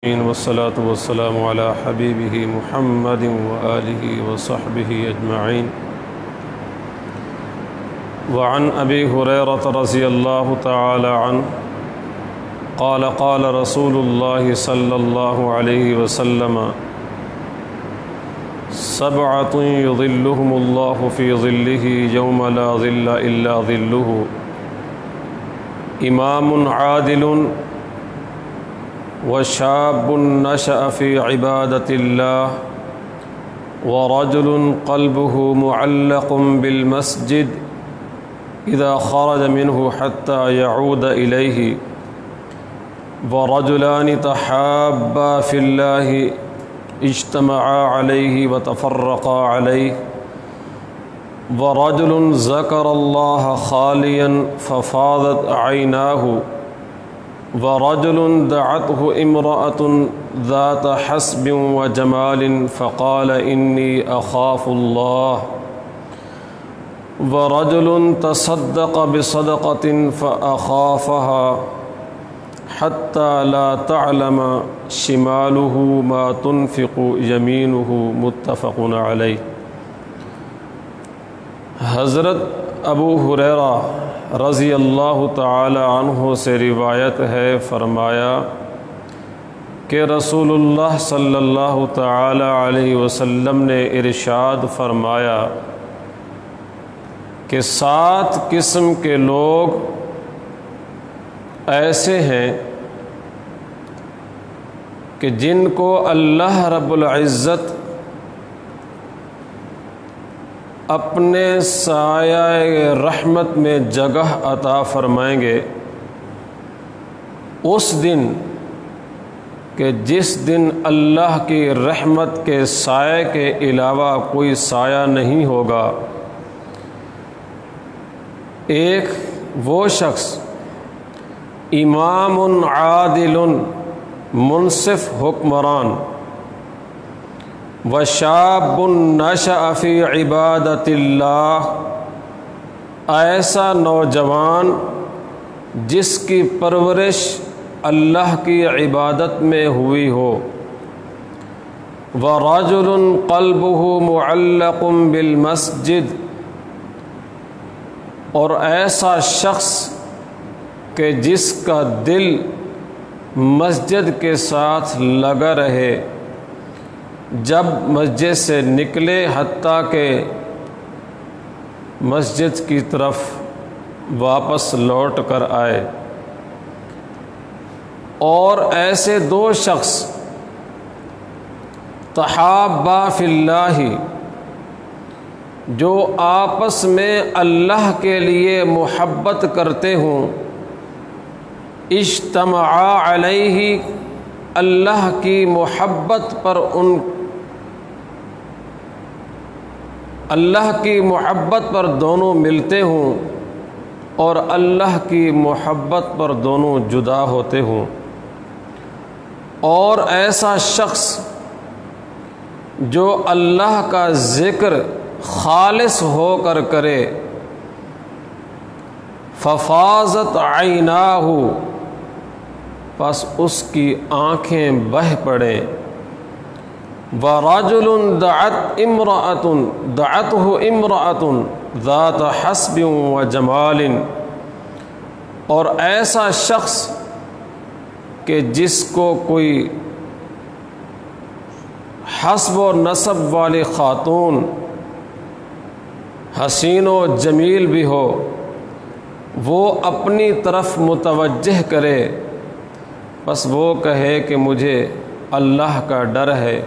والصلاة والسلام على حبيبه محمد وآله وصحبه أجمعين. وعن أبي هريرة رضي الله تعالى عنه قال قال رسول الله صلى الله عليه وسلم: سبعة يظلهم الله في ظله يوم لا ظل إلا ظله: إمام عادل، وشاب نشأ في عبادة الله، ورجل قلبه معلق بالمسجد إذا خرج منه حتى يعود إليه، ورجلان تحابا في الله اجتمعا عليه وتفرقا عليه، ورجل ذكر الله خاليا ففاضت عيناه، ورجل دعته امرأة ذات حسب وجمال فقال إني أخاف الله، ورجل تصدق بصدقة فأخافها حتى لا تعلم شماله ما تنفق يمينه، متفق علیہ۔ حضرت ابو ہریرہ رضی اللہ تعالی عنہ سے روایت ہے، فرمایا کہ رسول اللہ صلی اللہ تعالی علیہ وسلم نے ارشاد فرمایا کہ 7 قسم کے لوگ ایسے ہیں کہ جن کو اللہ رب العزت اپنے سایہ رحمت میں جگہ عطا فرمائیں گے اس دن کہ جس دن اللہ کی رحمت کے سائے کے علاوہ کوئی سایہ نہیں ہوگا۔ ایک وہ شخص امام عادل، منصف حکمران، وشاب نشأ فی عبادت اللہ، ایسا نوجوان جس کی پرورش اللہ کی عبادت میں ہوئی ہو، ورجل قلبہ معلق بالمسجد، اور ایسا شخص کہ جس کا دل مسجد کے ساتھ لگا رہے، جب مسجد سے نکلے حتیٰ کہ مسجد کی طرف واپس لوٹ کر آئے۔ اور ایسے 2 شخص تحابا فی اللہ، جو آپس میں اللہ کے لیے محبت کرتے ہوں، اجتمعا علیہ، اللہ کی محبت پر اللہ کی محبت پر دونوں ملتے ہوں اور اللہ کی محبت پر دونوں جدا ہوتے ہوں۔ اور ایسا شخص جو اللہ کا ذکر خالص ہو کر کرے، ففاضت عیناہ، پس اس کی آنکھیں بہہ پڑیں، وَرَجُلٌ دَعَتْهُ امْرَأَةٌ ذَاتَ حَسْبٍ وَجَمَالٍ، اور ایسا شخص کہ جس کو کوئی حسب و نسب والی خاتون حسین و جمیل بھی ہو، وہ اپنی طرف متوجہ کرے، بس وہ کہے کہ مجھے اللہ کا ڈر ہے۔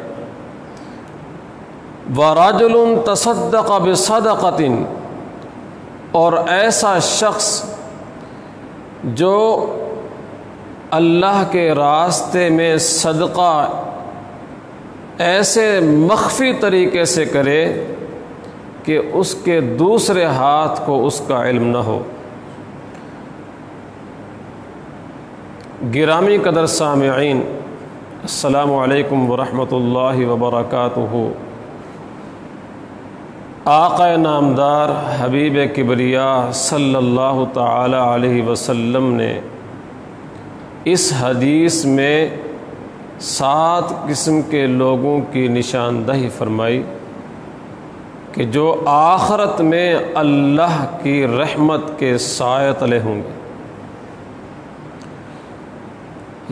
وَرَجُلٌ تَصَدَّقَ بِصَدَقَةٍ، اور ایسا شخص جو اللہ کے راستے میں صدقہ ایسے مخفی طریقے سے کرے کہ اس کے دوسرے ہاتھ کو اس کا علم نہ ہو۔ گرامی قدر سامعین، السلام علیکم ورحمۃ اللہ وبرکاتہ۔ آقا نامدار حبیب کبریا صلی اللہ تعالی علیہ وسلم نے اس حدیث میں 7 قسم کے لوگوں کی نشاندہی فرمائی کہ جو آخرت میں اللہ کی رحمت کے سائے تلے ہوں گے۔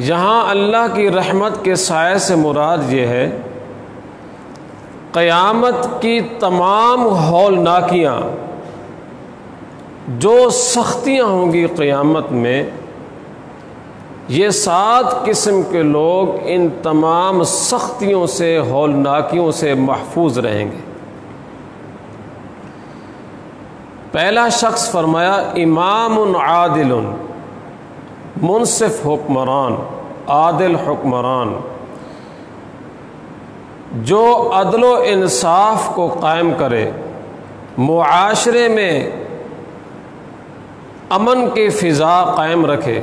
یہاں اللہ کی رحمت کے سائے سے مراد یہ ہے قیامت کی تمام ہولناکیاں، جو سختیاں ہوں گی قیامت میں، یہ 7 قسم کے لوگ ان تمام سختیوں سے، ہولناکیوں سے محفوظ رہیں گے۔ پہلا شخص فرمایا امام عادل، منصف حکمران، عادل حکمران، جو عدل و انصاف کو قائم کرے، معاشرے میں امن کی فضا قائم رکھے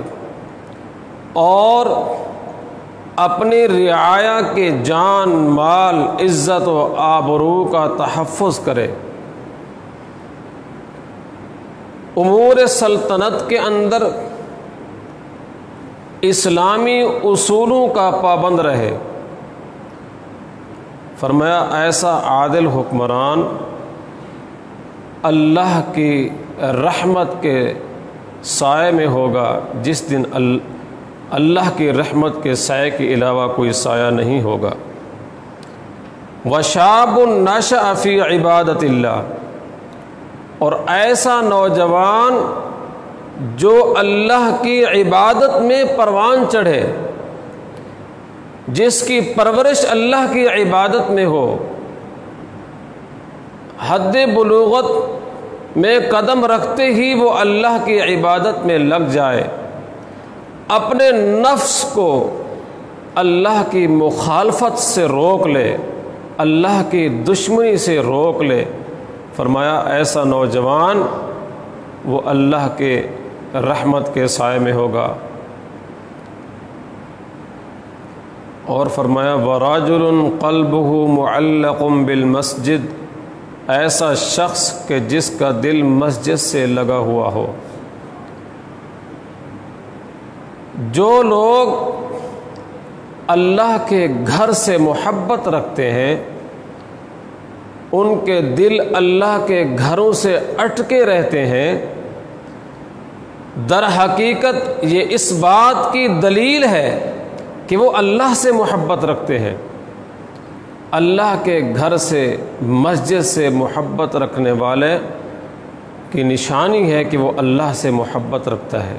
اور اپنی رعایا کے جان، مال، عزت و آبرو کا تحفظ کرے، امور سلطنت کے اندر اسلامی اصولوں کا پابند رہے۔ فرمایا ایسا عادل حکمران اللہ کی رحمت کے سائے میں ہوگا، جس دن اللہ کی رحمت کے سائے کے علاوہ کوئی سایہ نہیں ہوگا۔ وشاب نشأ فی عبادت اللہ، اور ایسا نوجوان جو اللہ کی عبادت میں پروان چڑھے، جس کی پرورش اللہ کی عبادت میں ہو، حد بلوغت میں قدم رکھتے ہی وہ اللہ کی عبادت میں لگ جائے، اپنے نفس کو اللہ کی مخالفت سے روک لے، اللہ کی دشمنی سے روک لے۔ فرمایا ایسا نوجوان وہ اللہ کے رحمت کے سائے میں ہوگا۔ اور فرمایا وَرَجُلٌ قَلْبُهُ مُعَلَّقٌ بِالْمَسْجِدِ، ایسا شخص کہ جس کا دل مسجد سے لگا ہوا ہو۔ جو لوگ اللہ کے گھر سے محبت رکھتے ہیں، ان کے دل اللہ کے گھروں سے اٹکے رہتے ہیں، در حقیقت یہ اس بات کی دلیل ہے کہ وہ اللہ سے محبت رکھتے ہیں۔ اللہ کے گھر سے، مسجد سے محبت رکھنے والے کی نشانی ہے کہ وہ اللہ سے محبت رکھتا ہے۔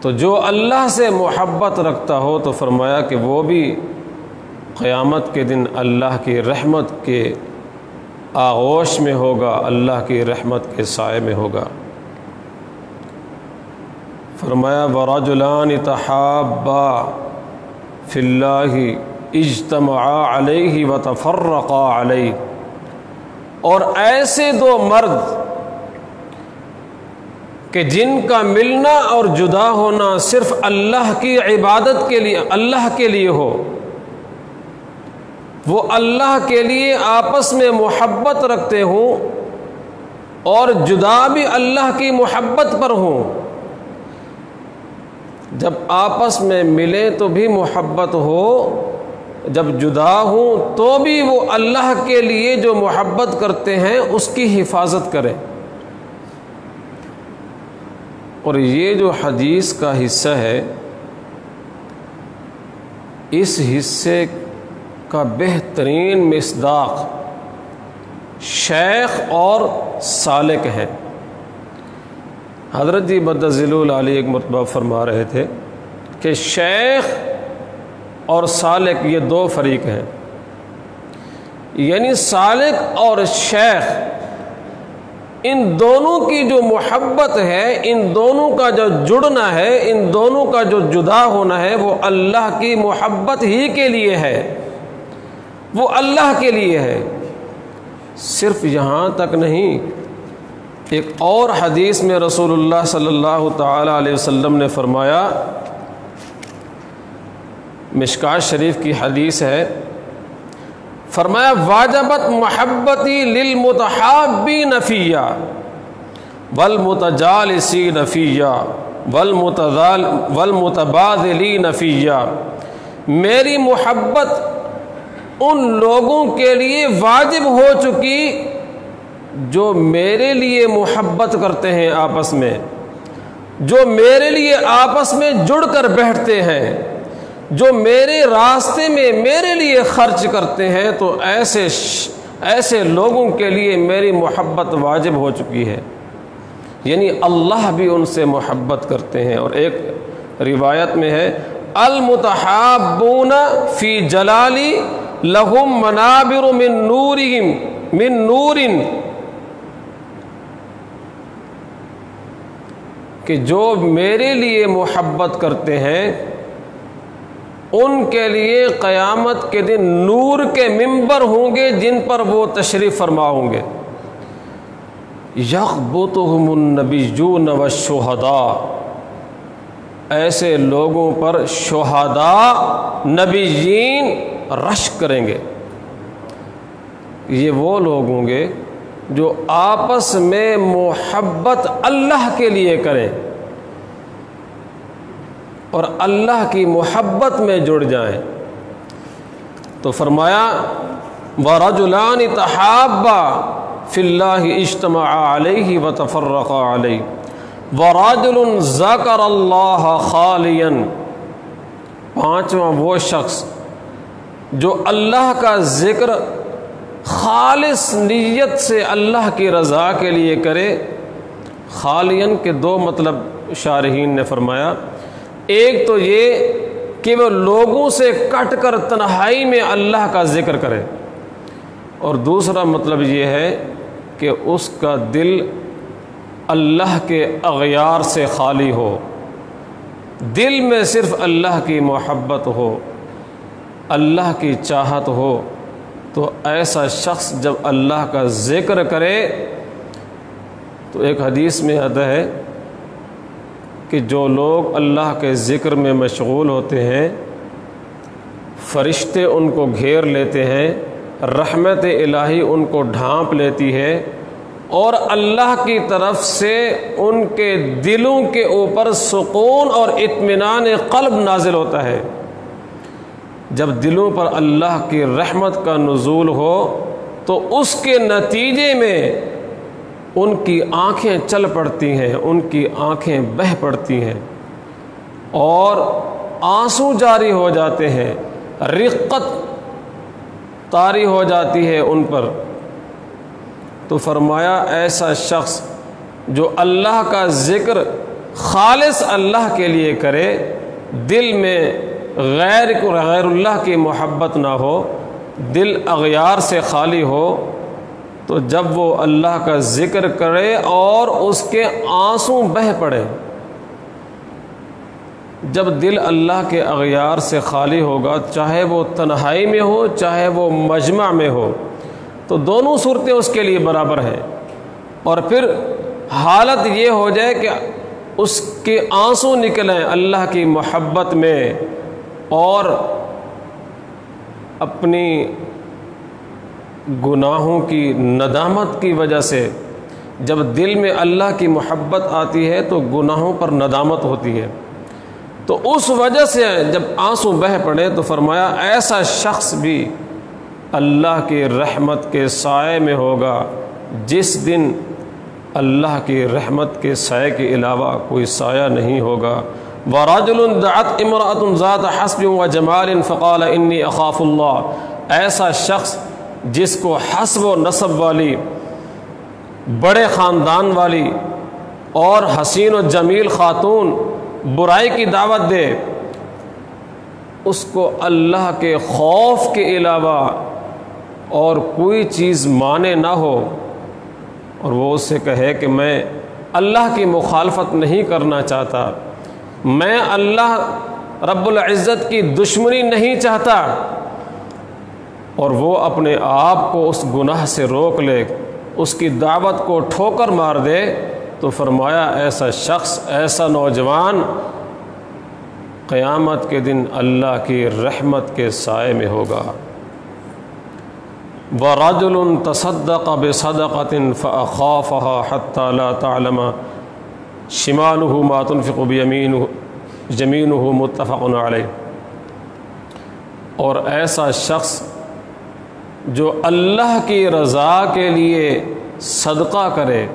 تو جو اللہ سے محبت رکھتا ہو تو فرمایا کہ وہ بھی قیامت کے دن اللہ کی رحمت کے آغوش میں ہوگا، اللہ کی رحمت کے سائے میں ہوگا۔ فرمایا وَرَجُلَانِ تَحَابَّا فِي اللَّهِ اجْتَمَعَا عَلَيْهِ وَتَفَرَّقَا عَلَيْهِ، اور ایسے 2 مرد کہ جن کا ملنا اور جدا ہونا صرف اللہ کی عبادت کے لیے، اللہ کے لیے ہو، وہ اللہ کے لیے آپس میں محبت رکھتے ہوں اور جدا بھی اللہ کی محبت پر ہوں۔ جب آپس میں ملے تو بھی محبت ہو، جب جدا ہوں تو بھی وہ اللہ کے لیے جو محبت کرتے ہیں اس کی حفاظت کریں۔ اور یہ جو حدیث کا حصہ ہے، اس حصے کا بہترین مصداق شیخ اور سالک ہے۔ حضرت جی مدظل علی ایک مرتبہ فرما رہے تھے کہ شیخ اور سالک یہ 2 فریق ہیں، یعنی سالک اور شیخ، ان دونوں کی جو محبت ہے، ان دونوں کا جو جڑنا ہے، ان دونوں کا جو جدا ہونا ہے، وہ اللہ کی محبت ہی کے لیے ہے، وہ اللہ کے لیے ہے۔ صرف یہاں تک نہیں، ایک اور حدیث میں رسول اللہ صلی اللہ تعالی علیہ وسلم نے فرمایا، مشکات شریف کی حدیث ہے، فرمایا واجبت محبتی للمتحابین فیّا والمتجالسین فیّا والمتبادلین فیّا میری محبت ان لوگوں کے لیے واجب ہو چکی جو میرے لیے محبت کرتے ہیں آپس میں، جو میرے لیے آپس میں جڑ کر بیٹھتے ہیں، جو میرے راستے میں میرے لیے خرچ کرتے ہیں، تو ایسے لوگوں کے لیے میری محبت واجب ہو چکی ہے۔ یعنی اللہ بھی ان سے محبت کرتے ہیں۔ اور ایک روایت میں ہے المتحابون فی جلالی لہم منابر من نور، کہ جو میرے لیے محبت کرتے ہیں ان کے لیے قیامت کے دن نور کے منبر ہوں گے جن پر وہ تشریف فرما ہوں گے۔ یغبطہم النبیون والشہداء، ایسے لوگوں پر شہداء نبیین رشک کریں گے۔ یہ وہ لوگ ہوں گے جو آپس میں محبت اللہ کے لیے کریں اور اللہ کی محبت میں جڑ جائیں۔ تو فرمایا وَرَجُلَانِ تَحَابَّا فِي اللَّهِ اجْتَمَعَا عَلَيْهِ وَتَفَرَّقَا عَلَيْهِ وَرَجُلٌ ذَكَرَ اللَّهَ خَالِيًا، پانچواں وہ شخص جو اللہ کا ذکر خالص نیت سے اللہ کی رضا کے لیے کرے۔ خالین کے دو مطلب شارحین نے فرمایا، ایک تو یہ کہ وہ لوگوں سے کٹ کر تنہائی میں اللہ کا ذکر کرے، اور دوسرا مطلب یہ ہے کہ اس کا دل اللہ کے اغیار سے خالی ہو، دل میں صرف اللہ کی محبت ہو، اللہ کی چاہت ہو۔ تو ایسا شخص جب اللہ کا ذکر کرے تو ایک حدیث میں آتا ہے کہ جو لوگ اللہ کے ذکر میں مشغول ہوتے ہیں فرشتے ان کو گھیر لیتے ہیں، رحمت الہی ان کو ڈھانپ لیتی ہے، اور اللہ کی طرف سے ان کے دلوں کے اوپر سکون اور اطمینان قلب نازل ہوتا ہے۔ جب دلوں پر اللہ کی رحمت کا نزول ہو تو اس کے نتیجے میں ان کی آنکھیں چل پڑتی ہیں، ان کی آنکھیں بہہ پڑتی ہیں اور آنسو جاری ہو جاتے ہیں، رقت طاری ہو جاتی ہے ان پر۔ تو فرمایا ایسا شخص جو اللہ کا ذکر خالص اللہ کے لیے کرے، دل میں غیر اللہ کی محبت نہ ہو، دل اغیار سے خالی ہو، تو جب وہ اللہ کا ذکر کرے اور اس کے آنسو بہہ پڑے، جب دل اللہ کے اغیار سے خالی ہوگا، چاہے وہ تنہائی میں ہو چاہے وہ مجمع میں ہو، تو دونوں صورتیں اس کے لیے برابر ہیں۔ اور پھر حالت یہ ہو جائے کہ اس کے آنسو نکلیں اللہ کی محبت میں، اور اپنی گناہوں کی ندامت کی وجہ سے، جب دل میں اللہ کی محبت آتی ہے تو گناہوں پر ندامت ہوتی ہے، تو اس وجہ سے جب آنسو بہہ پڑے تو فرمایا ایسا شخص بھی اللہ کی رحمت کے سائے میں ہوگا جس دن اللہ کی رحمت کے سائے کے علاوہ کوئی سایہ نہیں ہوگا۔ وَرَجُلٌ دَعَتْ امْرَأَةٌ ذَاتَ حَسْبٍ وَجَمَالٍ فَقَالَ إِنِّي أَخَافُ اللَّهَ، ایسا شخص جس کو حسب و نسب والی، بڑے خاندان والی اور حسین و جمیل خاتون برائی کی دعوت دے، اس کو اللہ کے خوف کے علاوہ اور کوئی چیز مانے نہ ہو، اور وہ اس سے کہے کہ میں اللہ کی مخالفت نہیں کرنا چاہتا، میں اللہ رب العزت کی دشمنی نہیں چاہتا، اور وہ اپنے آپ کو اس گناہ سے روک لے، اس کی دعوت کو ٹھوکر مار دے، تو فرمایا ایسا شخص، ایسا نوجوان قیامت کے دن اللہ کی رحمت کے سائے میں ہوگا۔ وَرَجُلٌ تَصَدَّقَ بِصَدَقَةٍ فَأَخَافَهَا حَتَّى لَا تَعْلَمَ شِمَالُهُ مَا تُنْفِقُ بِيَمِينُهُ متفق علیہ۔ اور ایسا شخص جو اللہ کی رضا کے لیے صدقہ کرے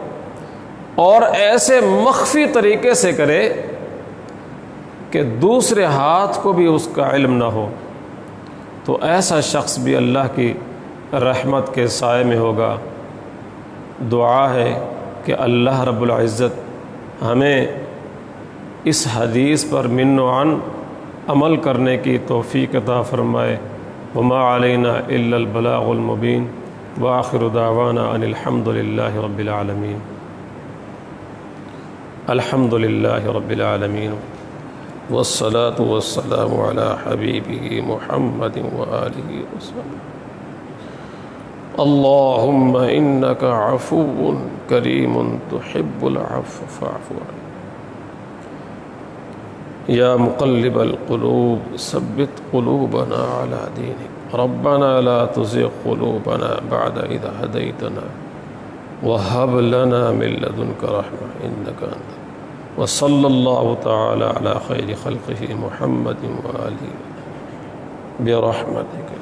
اور ایسے مخفی طریقے سے کرے کہ دوسرے ہاتھ کو بھی اس کا علم نہ ہو، تو ایسا شخص بھی اللہ کی رحمت کے سائے میں ہوگا۔ دعا ہے کہ اللہ رب العزت ہمیں اس حدیث پر من و عن عمل کرنے کی توفیق عطا فرمائے۔ وما علینا الا البلاغ المبین، وآخر دعوانا ان الحمد للہ رب العالمین۔ الحمد للہ رب العالمین، والصلاة والسلام علی حبیبہ محمد وآلہ وسلم۔ اللہم انک عفو کریم تحب العفو فاعف عنا۔ یا مقلب القلوب ثبت قلوبنا على دینک، ربنا لا تزغ قلوبنا بعد اذ ہدیتنا وہب لنا من لدنک رحمہ انک انت، وصلی اللہ تعالی علی خیر خلقہ محمد وآلہ برحمتک۔